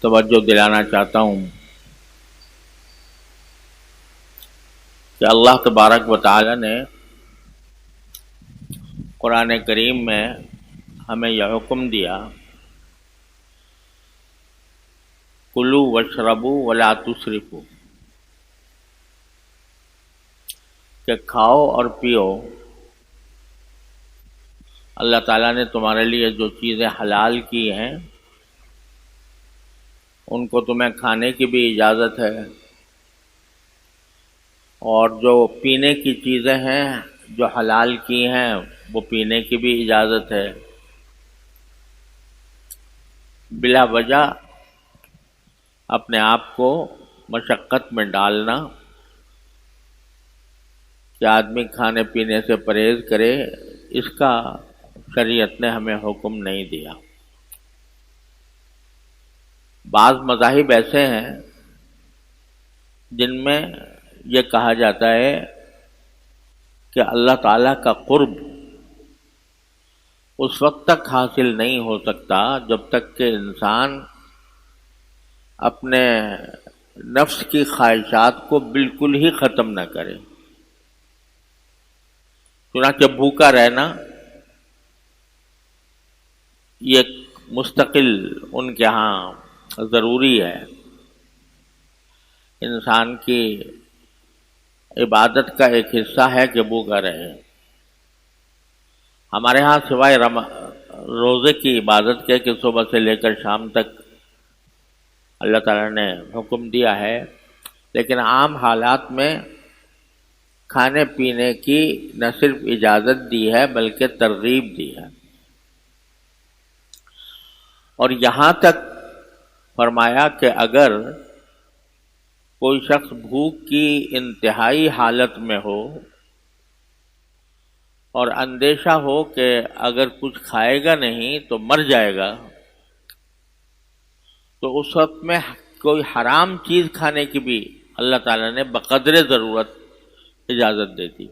توجہ دلانا چاہتا ہوں کہ اللہ تبارک و تعالی نے قرآن کریم میں ہمیں یہ حکم دیا، کلوا واشربوا ولا تسرفوا، کہ کھاؤ اور پیو۔ اللہ تعالیٰ نے تمہارے لیے جو چیزیں حلال کی ہیں ان کو تمہیں کھانے کی بھی اجازت ہے، اور جو پینے کی چیزیں ہیں جو حلال کی ہیں وہ پینے کی بھی اجازت ہے۔ بلا وجہ اپنے آپ کو مشقت میں ڈالنا کہ آدمی کھانے پینے سے پرہیز کرے، اس کا شریعت نے ہمیں حکم نہیں دیا۔ بعض مذاہب ایسے ہیں جن میں یہ کہا جاتا ہے کہ اللہ تعالیٰ کا قرب اس وقت تک حاصل نہیں ہو سکتا جب تک کہ انسان اپنے نفس کی خواہشات کو بالکل ہی ختم نہ کرے۔ چنانچہ بھوکا رہنا یہ مستقل ان کے ہاں ضروری ہے، انسان کی عبادت کا ایک حصہ ہے کہ بھوکا رہے۔ ہمارے ہاں سوائے روزے کی عبادت کے کہ صبح سے لے کر شام تک اللہ تعالیٰ نے حکم دیا ہے، لیکن عام حالات میں کھانے پینے کی نہ صرف اجازت دی ہے بلکہ ترغیب دی ہے، اور یہاں تک فرمایا کہ اگر کوئی شخص بھوک کی انتہائی حالت میں ہو اور اندیشہ ہو کہ اگر کچھ کھائے گا نہیں تو مر جائے گا، تو اس وقت میں کوئی حرام چیز کھانے کی بھی اللہ تعالیٰ نے بقدر ضرورت اجازت دے دی۔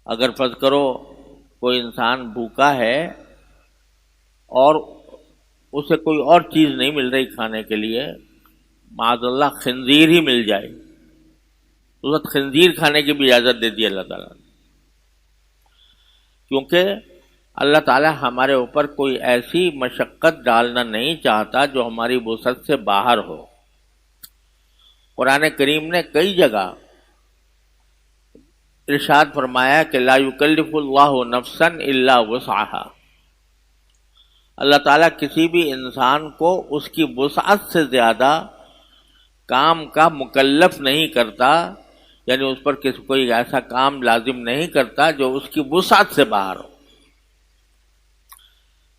اگر فرض کرو کوئی انسان بھوکا ہے اور اسے کوئی اور چیز نہیں مل رہی کھانے کے لیے، معاذ اللہ خنزیر ہی مل جائے، اس وقت خنزیر کھانے کی بھی اجازت دے دی اللہ تعالیٰ نے، کیونکہ اللہ تعالیٰ ہمارے اوپر کوئی ایسی مشقت ڈالنا نہیں چاہتا جو ہماری وسعت سے باہر ہو۔ قرآن کریم نے کئی جگہ ارشاد فرمایا کہ لا یکلف اللہ نفسا الا وسعها، اللہ تعالیٰ کسی بھی انسان کو اس کی وسعت سے زیادہ کام کا مکلف نہیں کرتا، یعنی اس پر کوئی ایسا کام لازم نہیں کرتا جو اس کی وسعت سے باہر ہو۔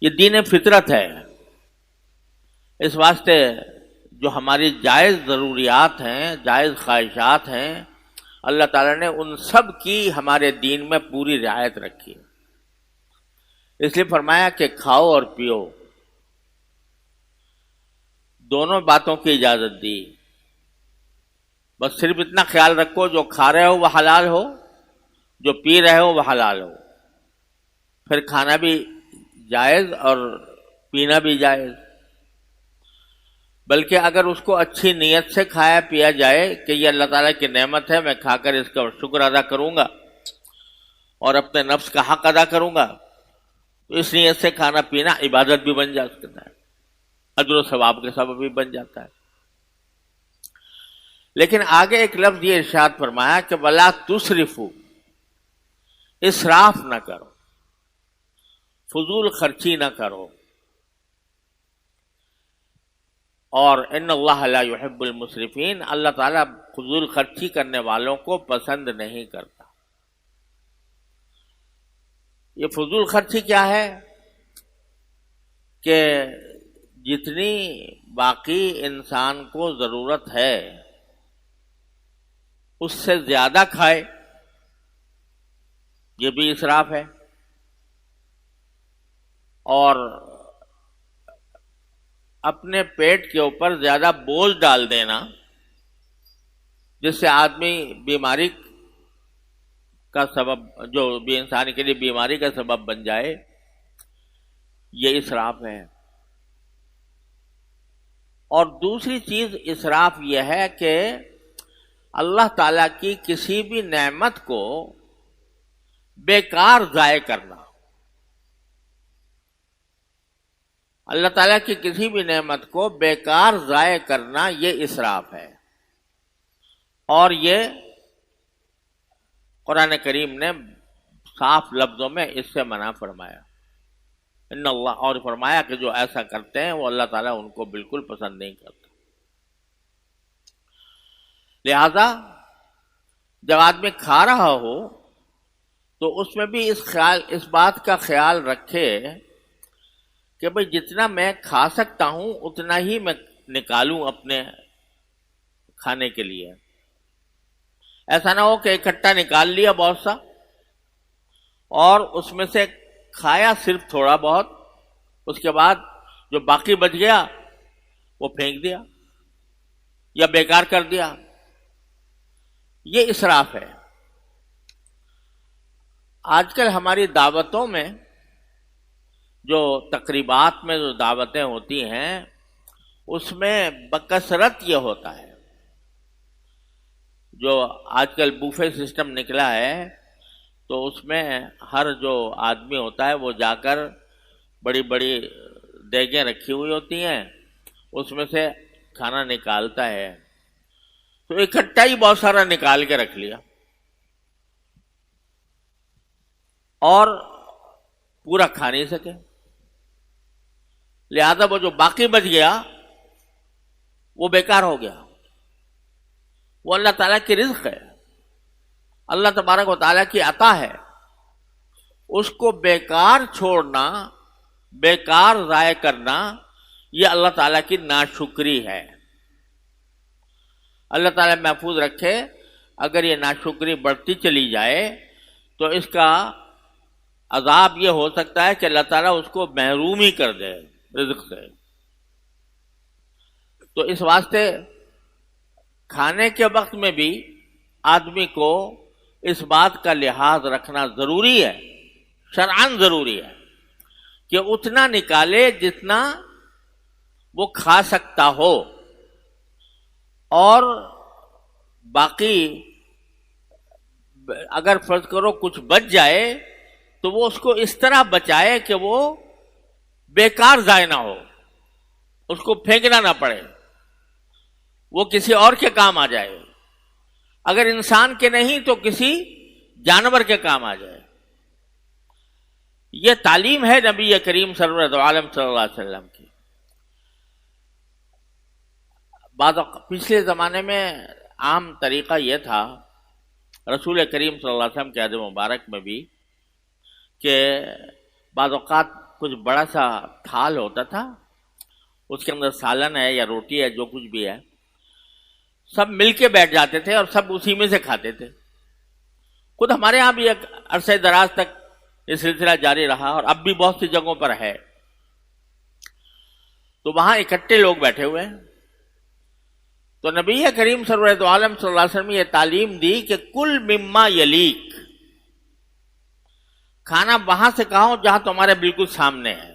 یہ دین فطرت ہے، اس واسطے جو ہماری جائز ضروریات ہیں، جائز خواہشات ہیں، اللہ تعالیٰ نے ان سب کی ہمارے دین میں پوری رعایت رکھی ہے۔ اس لیے فرمایا کہ کھاؤ اور پیو، دونوں باتوں کی اجازت دی۔ بس صرف اتنا خیال رکھو جو کھا رہے ہو وہ حلال ہو، جو پی رہے ہو وہ حلال ہو، پھر کھانا بھی جائز اور پینا بھی جائز۔ بلکہ اگر اس کو اچھی نیت سے کھایا پیا جائے کہ یہ اللہ تعالیٰ کی نعمت ہے، میں کھا کر اس کا شکر ادا کروں گا اور اپنے نفس کا حق ادا کروں گا، تو اس نیت سے کھانا پینا عبادت بھی بن جاتا ہے، اجر و ثواب کے سبب بھی بن جاتا ہے۔ لیکن آگے ایک لفظ یہ ارشاد فرمایا کہ وَلَا تُسْرِفُوا، اسراف نہ کرو، فضول خرچی نہ کرو، اور ان اللہ لا يحب المسرفین، اللہ تعالیٰ فضول خرچی کرنے والوں کو پسند نہیں کرتا۔ یہ فضول خرچی کیا ہے کہ جتنی باقی انسان کو ضرورت ہے اس سے زیادہ کھائے، یہ بھی اسراف ہے، اور اپنے پیٹ کے اوپر زیادہ بوجھ ڈال دینا جس سے آدمی بیماری کا سبب، جو بھی انسان کے لیے بیماری کا سبب بن جائے، یہ اسراف ہے۔ اور دوسری چیز اسراف یہ ہے کہ اللہ تعالیٰ کی کسی بھی نعمت کو بیکار ضائع کرنا. اللہ تعالیٰ کی کسی بھی نعمت کو بیکار ضائع کرنا یہ اسراف ہے. اور یہ قرآن کریم نے صاف لفظوں میں اس سے منع فرمایا. ان اللہ، اور فرمایا کہ جو ایسا کرتے ہیں وہ اللہ تعالیٰ ان کو بالکل پسند نہیں کرتا. لہذا جب آدمی کھا رہا ہو تو اس میں بھی اس بات کا خیال رکھے کہ بھئی جتنا میں کھا سکتا ہوں اتنا ہی میں نکالوں اپنے کھانے کے لیے. ایسا نہ ہو کہ اکٹھا نکال لیا بہت سا اور اس میں سے کھایا صرف تھوڑا بہت، اس کے بعد جو باقی بچ گیا وہ پھینک دیا یا بیکار کر دیا. یہ اسراف ہے. آج کل ہماری دعوتوں میں، جو تقریبات میں جو دعوتیں ہوتی ہیں، اس میں بکثرت یہ ہوتا ہے. جو آج کل بوفے سسٹم نکلا ہے تو اس میں ہر جو آدمی ہوتا ہے وہ جا کر بڑی بڑی دیگیں رکھی ہوئی ہوتی ہیں، اس میں سے کھانا نکالتا ہے. تو اکٹھا ہی بہت سارا نکال کے رکھ لیا اور پورا کھا نہیں سکے. لہذا وہ جو باقی بچ گیا وہ بیکار ہو گیا. وہ اللہ تعالیٰ کی رزق ہے، اللہ تبارک و تعالیٰ کی عطا ہے. اس کو بیکار چھوڑنا، بیکار ضائع کرنا، یہ اللہ تعالیٰ کی ناشکری ہے. اللہ تعالیٰ محفوظ رکھے. اگر یہ ناشکری بڑھتی چلی جائے تو اس کا عذاب یہ ہو سکتا ہے کہ اللہ تعالیٰ اس کو محروم ہی کر دے رزق سے. تو اس واسطے کھانے کے وقت میں بھی آدمی کو اس بات کا لحاظ رکھنا ضروری ہے، شرعاً ضروری ہے، کہ اتنا نکالے جتنا وہ کھا سکتا ہو، اور باقی اگر فرض کرو کچھ بچ جائے تو وہ اس کو اس طرح بچائے کہ وہ بیکار ضائع نہ ہو، اس کو پھینکنا نہ پڑے، وہ کسی اور کے کام آ جائے. اگر انسان کے نہیں تو کسی جانور کے کام آ جائے. یہ تعلیم ہے نبی کریم سرور عالم صلی اللہ علیہ وسلم کی. پچھلے زمانے میں عام طریقہ یہ تھا رسول کریم صلی اللہ علیہ وسلم کے عہد مبارک میں بھی کہ بعض اوقات کچھ بڑا سا تھال ہوتا تھا، اس کے اندر سالن ہے یا روٹی ہے، جو کچھ بھی ہے، سب مل کے بیٹھ جاتے تھے اور سب اسی میں سے کھاتے تھے. خود ہمارے ہاں بھی ایک عرصہ دراز تک یہ سلسلہ جاری رہا اور اب بھی بہت سی جگہوں پر ہے. تو وہاں اکٹھے لوگ بیٹھے ہوئے ہیں. تو نبی کریم سرور عالم صلی اللہ علیہ وسلم یہ تعلیم دی کہ کل مما یلیک، کھانا وہاں سے کھاؤ جہاں تمہارے بالکل سامنے ہے،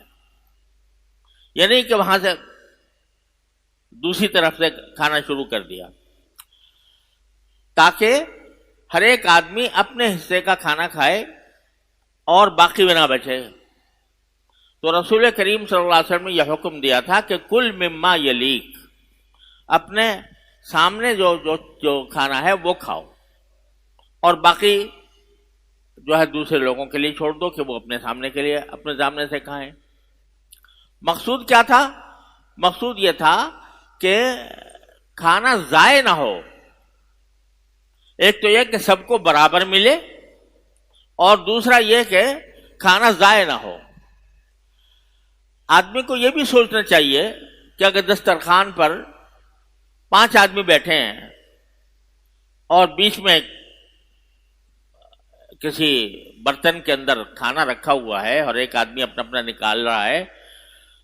یہ نہیں کہ وہاں سے دوسری طرف سے کھانا شروع کر دیا، تاکہ ہر ایک آدمی اپنے حصے کا کھانا کھائے اور باقی بھی نہ بچے. تو رسول کریم صلی اللہ علیہ وسلم نے یہ حکم دیا تھا کہ کل مما یلیک، اپنے سامنے جو کھانا ہے وہ کھاؤ اور باقی جو ہے دوسرے لوگوں کے لیے چھوڑ دو کہ وہ اپنے سامنے سے کھائیں. مقصود کیا تھا؟ مقصود یہ تھا کہ کھانا ضائع نہ ہو. ایک تو یہ کہ سب کو برابر ملے اور دوسرا یہ کہ کھانا ضائع نہ ہو. آدمی کو یہ بھی سوچنا چاہیے کہ اگر دسترخوان پر 5 آدمی بیٹھے ہیں اور بیچ میں کسی برتن کے اندر کھانا رکھا ہوا ہے اور ایک آدمی اپنا نکال رہا ہے،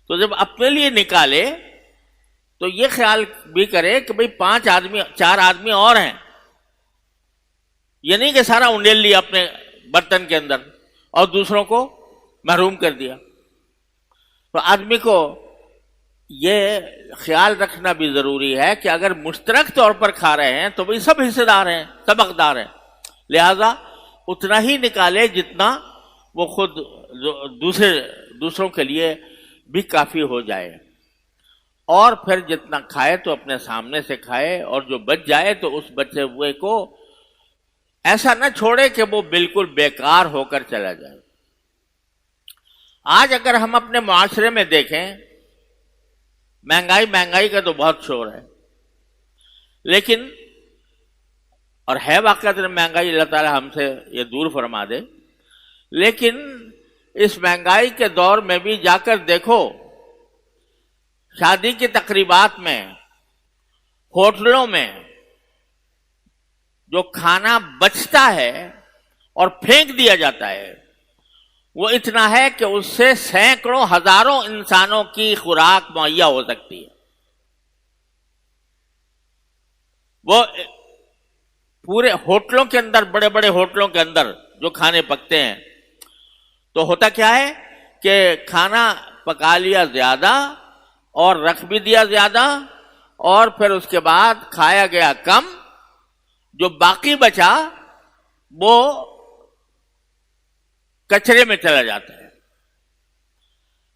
تو جب اپنے لیے نکالے تو یہ خیال بھی کرے کہ بھئی 4 آدمی اور ہیں. یہ نہیں کہ سارا انڈیل لیا اپنے برتن کے اندر اور دوسروں کو محروم کر دیا. تو آدمی کو یہ خیال رکھنا بھی ضروری ہے کہ اگر مشترک طور پر کھا رہے ہیں تو بھئی سب حصے دار ہیں، سب حقدار ہیں، لہذا اتنا ہی نکالے جتنا وہ خود دوسروں کے لیے بھی کافی ہو جائے، اور پھر جتنا کھائے تو اپنے سامنے سے کھائے، اور جو بچ جائے تو اس بچے ہوئے کو ایسا نہ چھوڑے کہ وہ بالکل بیکار ہو کر چلا جائے۔ آج اگر ہم اپنے معاشرے میں دیکھیں، مہنگائی کا تو بہت شور ہے، لیکن اور ہے واقعات مہنگائی، اللہ تعالی ہم سے یہ دور فرما دے، لیکن اس مہنگائی کے دور میں بھی جا کر دیکھو، شادی کی تقریبات میں، ہوٹلوں میں جو کھانا بچتا ہے اور پھینک دیا جاتا ہے وہ اتنا ہے کہ اس سے سینکڑوں ہزاروں انسانوں کی خوراک مہیا ہو سکتی ہے۔ وہ پورے ہوٹلوں کے اندر، بڑے بڑے ہوٹلوں کے اندر جو کھانے پکتے ہیں، تو ہوتا کیا ہے کہ کھانا پکا لیا زیادہ اور رکھ بھی دیا زیادہ، اور پھر اس کے بعد کھایا گیا کم، جو باقی بچا وہ کچرے میں چلا جاتا ہے۔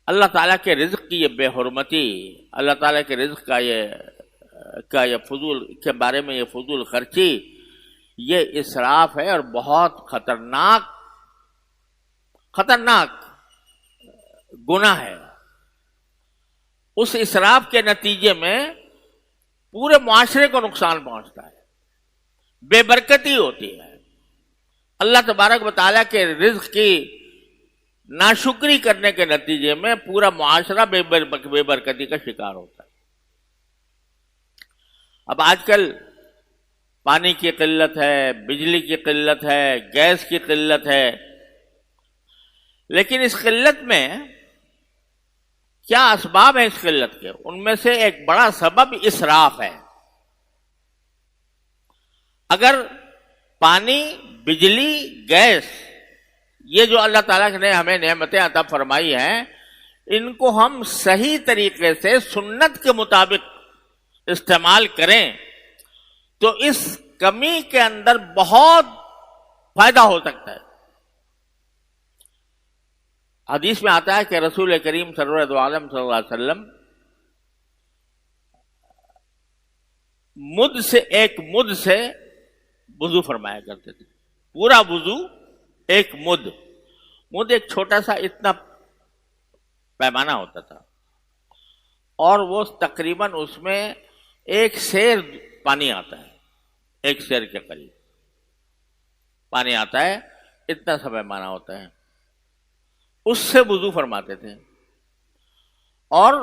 اللہ تعالیٰ کے رزق کی یہ بے حرمتی، اللہ تعالیٰ کے رزق کا یہ فضول کے بارے میں، یہ فضول خرچی، یہ اسراف ہے اور بہت خطرناک گناہ ہے۔ اس اسراف کے نتیجے میں پورے معاشرے کو نقصان پہنچتا ہے، بے برکتی ہوتی ہے، اللہ تبارک و تعالیٰ کے رزق کی ناشکری کرنے کے نتیجے میں پورا معاشرہ بے برکتی کا شکار ہوتا ہے۔ اب آج کل پانی کی قلت ہے، بجلی کی قلت ہے، گیس کی قلت ہے، لیکن اس قلت میں کیا اسباب ہیں؟ اس قلت کے ان میں سے ایک بڑا سبب اسراف ہے۔ اگر پانی، بجلی، گیس، یہ جو اللہ تعالیٰ نے ہمیں نعمتیں عطا فرمائی ہیں، ان کو ہم صحیح طریقے سے سنت کے مطابق استعمال کریں تو اس کمی کے اندر بہت فائدہ ہو سکتا ہے۔ حدیث میں آتا ہے کہ رسول کریم سرور دو عالم صلی اللہ علیہ وسلم ایک مد سے وضو فرمایا کرتے تھے، پورا وضو ایک مد ایک چھوٹا سا اتنا پیمانہ ہوتا تھا، اور وہ تقریباً اس میں ایک سیر پانی آتا ہے، ایک سیر کے قریب پانی آتا ہے، اتنا سا پیمانہ ہوتا ہے، اس سے وضو فرماتے تھے، اور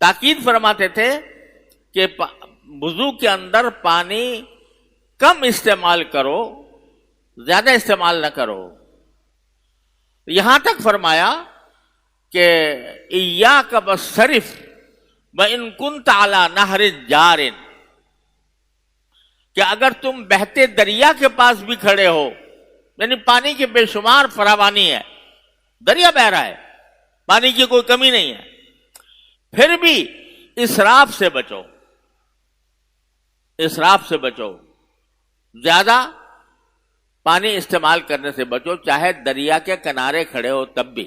تاکید فرماتے تھے کہ وضو کے اندر پانی کم استعمال کرو، زیادہ استعمال نہ کرو، یہاں تک فرمایا کہ ایاک والصرف وان کنت علی نہر جار، کہ اگر تم بہتے دریا کے پاس بھی کھڑے ہو، یعنی پانی کی بے شمار فراوانی ہے، دریا بہہ رہا ہے، پانی کی کوئی کمی نہیں ہے، پھر بھی اسراف سے بچو، اسراف سے بچو، زیادہ پانی استعمال کرنے سے بچو، چاہے دریا کے کنارے کھڑے ہو تب بھی۔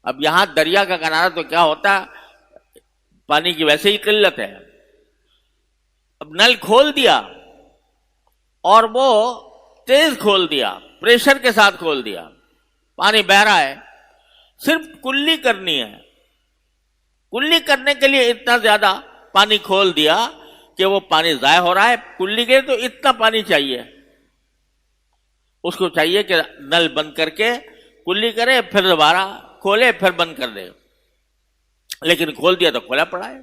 اب یہاں دریا کا کنارہ تو کیا ہوتا ہے، پانی کی ویسے ہی قلت ہے، اب نل کھول دیا اور وہ تیز کھول دیا، پریشر کے ساتھ کھول دیا، پانی بہہ رہا ہے، صرف کلی کرنی ہے، کلی کرنے کے لیے اتنا زیادہ پانی کھول دیا کہ وہ پانی ضائع ہو رہا ہے، کلی کے تو اتنا پانی چاہیے، اس کو چاہیے کہ نل بند کر کے کلی کرے، پھر دوبارہ کھولے، پھر بند کر دے، لیکن کھول دیا تو کھولا پڑا ہے۔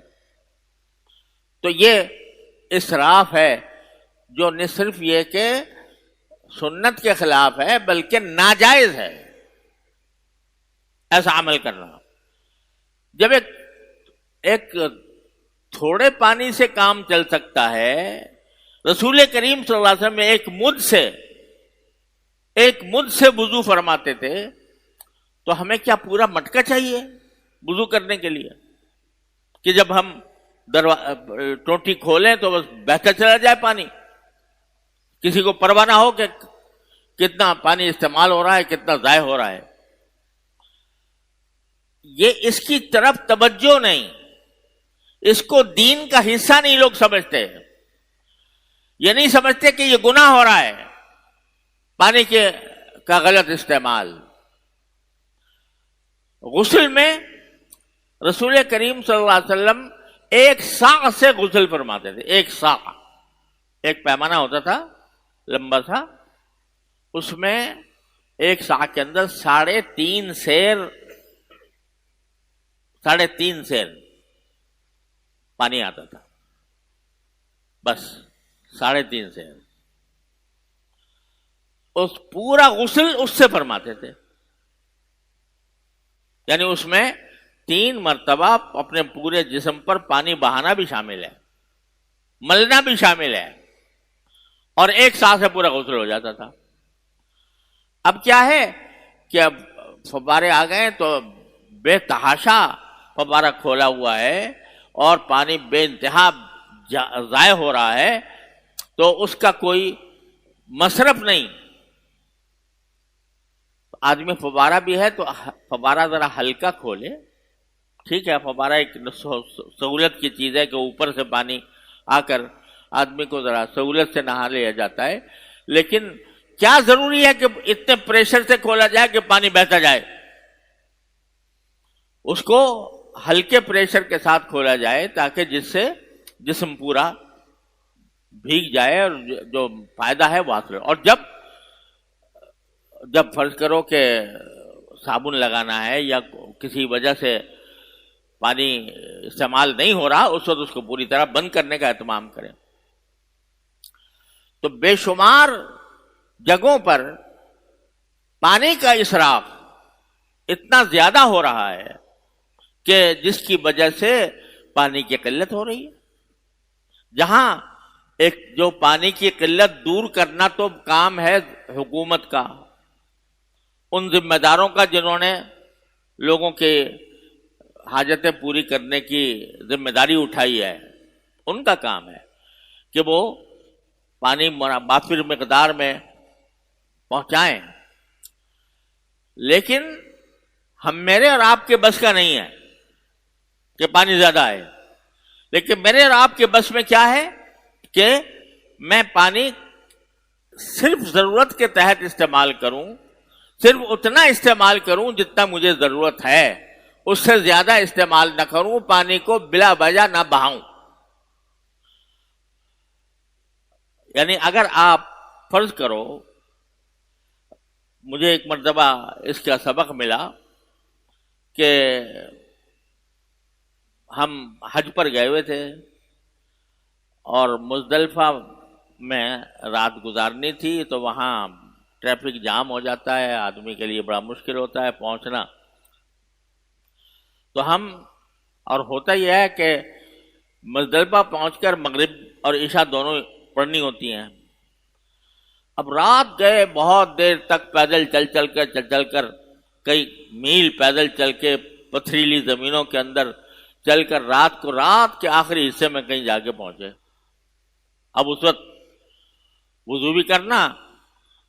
تو یہ اسراف ہے جو نہ صرف یہ کہ سنت کے خلاف ہے بلکہ ناجائز ہے ایسا عمل کرنا۔ جب ایک تھوڑے پانی سے کام چل سکتا ہے، رسول کریم صلی اللہ علیہ وسلم ایک مد سے وضو فرماتے تھے، تو ہمیں کیا پورا مٹکا چاہیے وضو کرنے کے لیے؟ کہ جب ہم ٹوٹی کھولیں تو بس بہتا چلا جائے پانی، کسی کو پرواہ نہ ہو کہ کتنا پانی استعمال ہو رہا ہے، کتنا ضائع ہو رہا ہے. یہ اس کی طرف توجہ نہیں، اس کو دین کا حصہ نہیں لوگ سمجھتے. یہ نہیں سمجھتے کہ یہ گناہ ہو رہا ہے پانی کا غلط استعمال. غسل میں رسول کریم صلی اللہ علیہ وسلم ایک سا سے غسل فرماتے تھے. ایک سا، ایک پیمانہ ہوتا تھا لمبا سا، اس میں ایک سا کے اندر 3.5 سیر پانی آتا تھا، بس 3.5 سیر. اس پورا غسل اس سے فرماتے تھے، یعنی اس میں 3 مرتبہ اپنے پورے جسم پر پانی بہانا بھی شامل ہے، ملنا بھی شامل ہے، اور ایک سا سے پورا غسل ہو جاتا تھا. اب کیا ہے کہ اب فوارے آ گئے تو بے تحاشا فوارہ کھولا ہوا ہے اور پانی بے انتہا ضائع ہو رہا ہے، تو اس کا کوئی مصرف نہیں. آدمی فوارہ بھی ہے تو فوارہ ذرا ہلکا کھولے، ٹھیک ہے، فوارہ ایک سہولت کی چیز ہے کہ اوپر سے پانی آ کر آدمی کو ذرا سہولت سے نہا لیا جاتا ہے، لیکن کیا ضروری ہے کہ اتنے پریشر سے کھولا جائے کہ پانی بہتا جائے؟ اس کو ہلکے پریشر کے ساتھ کھولا جائے تاکہ جس سے جسم پورا بھیگ جائے اور جو فائدہ ہے وہ حاصل ہو. اور جب فرض کرو کہ صابن لگانا ہے یا کسی وجہ سے پانی استعمال نہیں ہو رہا، اس وقت اس کو پوری طرح بند کرنے کا اہتمام کریں. تو بے شمار جگہوں پر پانی کا اسراف اتنا زیادہ ہو رہا ہے کہ جس کی وجہ سے پانی کی قلت ہو رہی ہے. جہاں ایک جو پانی کی قلت دور کرنا تو کام ہے حکومت کا، ان ذمہ داروں کا جنہوں نے لوگوں کے حاجتیں پوری کرنے کی ذمہ داری اٹھائی ہے، ان کا کام ہے کہ وہ پانی وافر مقدار میں پہنچائیں. لیکن میرے اور آپ کے بس کا نہیں ہے کہ پانی زیادہ ہے، لیکن میرے اور آپ کے بس میں کیا ہے کہ میں پانی صرف ضرورت کے تحت استعمال کروں، صرف اتنا استعمال کروں جتنا مجھے ضرورت ہے، اس سے زیادہ استعمال نہ کروں، پانی کو بلا وجہ نہ بہاؤں. یعنی اگر آپ فرض کرو، مجھے ایک مرتبہ اس کا سبق ملا کہ ہم حج پر گئے ہوئے تھے اور مزدلفہ میں رات گزارنی تھی، تو وہاں ٹریفک جام ہو جاتا ہے، آدمی کے لیے بڑا مشکل ہوتا ہے پہنچنا. تو اور ہوتا یہ ہے کہ مزدلفہ پہنچ کر مغرب اور عشاء دونوں پڑھنی ہوتی ہیں. اب رات گئے، بہت دیر تک پیدل چل کر کئی میل پیدل چل کے پتھریلی زمینوں کے اندر چل کر رات کے آخری حصے میں کہیں جا کے پہنچے. اب اس وقت وضو بھی کرنا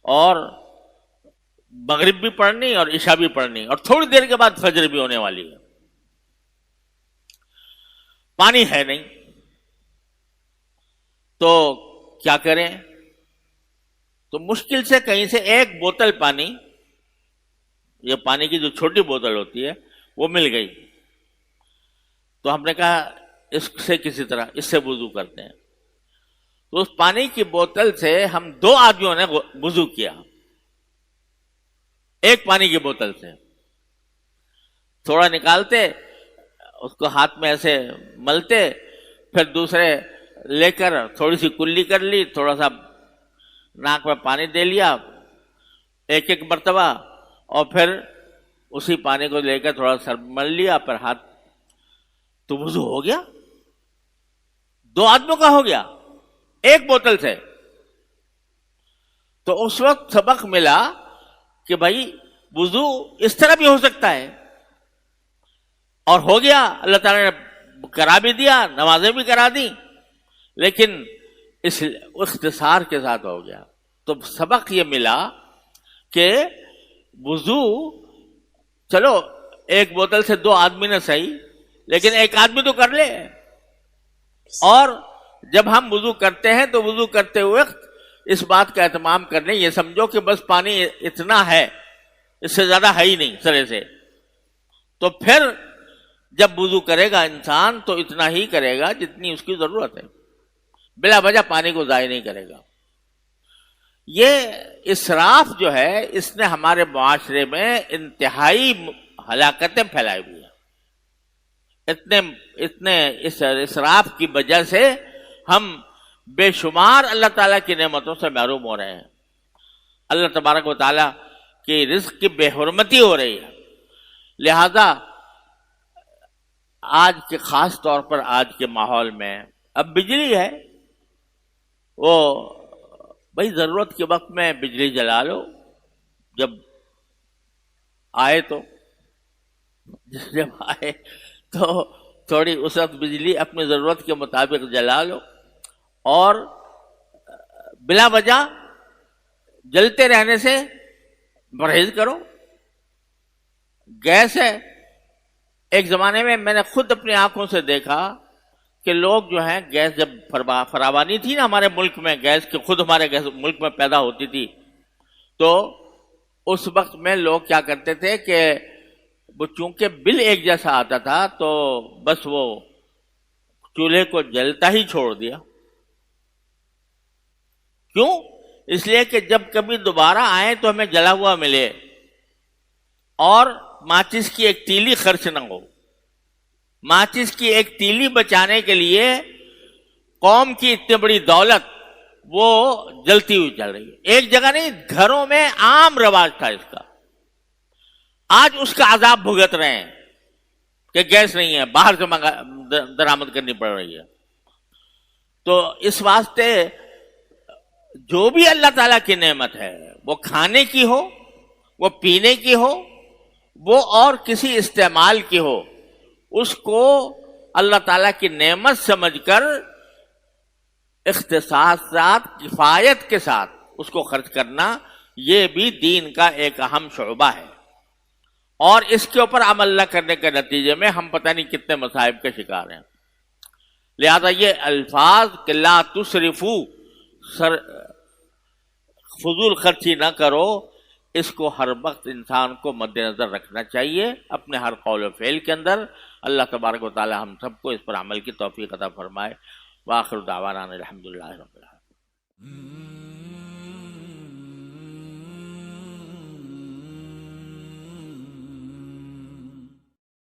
اور مغرب بھی پڑھنی اور عشاء بھی پڑھنی، اور تھوڑی دیر کے بعد فجر بھی ہونے والی ہے. پانی ہے نہیں تو کیا کریں؟ تو مشکل سے کہیں سے ایک بوتل پانی، یہ پانی کی جو چھوٹی بوتل ہوتی ہے وہ مل گئی. تو ہم نے کہا اس سے کسی طرح اس سے وضو کرتے ہیں. تو اس پانی کی بوتل سے ہم 2 آدمیوں نے وضو کیا، ایک پانی کی بوتل سے. تھوڑا نکالتے، اس کو ہاتھ میں ایسے ملتے، پھر دوسرے لے کر تھوڑی سی کلی کر لی، تھوڑا سا ناک میں پانی دے لیا ایک مرتبہ، اور پھر اسی پانی کو لے کر تھوڑا سر مل لیا، پھر ہاتھ، تو وضو ہو گیا. 2 آدمیوں کا ہو گیا ایک بوتل سے. تو اس وقت سبق ملا کہ بھائی وضو اس طرح بھی ہو سکتا ہے، اور ہو گیا. اللہ تعالیٰ نے کرا بھی دیا، نمازیں بھی کرا دی، لیکن اس اختصار کے ساتھ ہو گیا. تو سبق یہ ملا کہ وضو چلو ایک بوتل سے 2 آدمی نہ صحیح، لیکن ایک آدمی تو کر لے. اور جب ہم وضو کرتے ہیں تو وضو کرتے وقت اس بات کا اہتمام کر لیں، یہ سمجھو کہ بس پانی اتنا ہے، اس سے زیادہ ہے ہی نہیں سرے سے. تو پھر جب وضو کرے گا انسان تو اتنا ہی کرے گا جتنی اس کی ضرورت ہے، بلا وجہ پانی کو ضائع نہیں کرے گا. یہ اسراف جو ہے اس نے ہمارے معاشرے میں انتہائی ہلاکتیں پھیلائی ہوئی ہیں. اتنے اس اسراف کی وجہ سے ہم بے شمار اللہ تعالیٰ کی نعمتوں سے محروم ہو رہے ہیں. اللہ تبارک و تعالیٰ کی رزق کی بے حرمتی ہو رہی ہے. لہذا آج کے خاص طور پر آج کے ماحول میں اب بجلی ہے، وہ بھائی ضرورت کے وقت میں بجلی جلا لو، جب آئے تو جب آئے تو تھوڑی اس وقت بجلی اپنی ضرورت کے مطابق جلا لو، اور بلا وجہ جلتے رہنے سے پرہیز کرو. گیس ہے، ایک زمانے میں نے خود اپنی آنکھوں سے دیکھا کہ لوگ جو ہیں گیس جب فراوانی تھی نا ہمارے ملک میں، گیس کے خود ہمارے گیس ملک میں پیدا ہوتی تھی، تو اس وقت میں لوگ کیا کرتے تھے کہ وہ چونکہ بل ایک جیسا آتا تھا تو بس وہ چولہے کو جلتا ہی چھوڑ دیا. کیوں؟ اس لیے کہ جب کبھی دوبارہ آئے تو ہمیں جلا ہوا ملے اور ماچس کی ایک تیلی خرچ نہ ہو. ماچس کی ایک تیلی بچانے کے لیے قوم کی اتنی بڑی دولت وہ جلتی ہوئی چل رہی ہے. ایک جگہ نہیں، گھروں میں عام رواج تھا اس کا. آج اس کا عذاب بھگت رہے ہیں کہ گیس نہیں ہے، باہر سے درآمد کرنی پڑ رہی ہے. تو اس واسطے جو بھی اللہ تعالیٰ کی نعمت ہے، وہ کھانے کی ہو، وہ پینے کی ہو، وہ اور کسی استعمال کی ہو، اس کو اللہ تعالیٰ کی نعمت سمجھ کر اختصاصات کفایت کے ساتھ اس کو خرچ کرنا، یہ بھی دین کا ایک اہم شعبہ ہے. اور اس کے اوپر عمل نہ کرنے کے نتیجے میں ہم پتہ نہیں کتنے مصائب کے شکار ہیں. لہذا یہ الفاظ کہ لا تسرفو، فضول خرچی نہ کرو، اس کو ہر وقت انسان کو مد نظر رکھنا چاہیے اپنے ہر قول و فعل کے اندر. اللہ تبارک و تعالی ہم سب کو اس پر عمل کی توفیق عطا فرمائے. وآخر دعوانا الحمدللہ رب العالمین.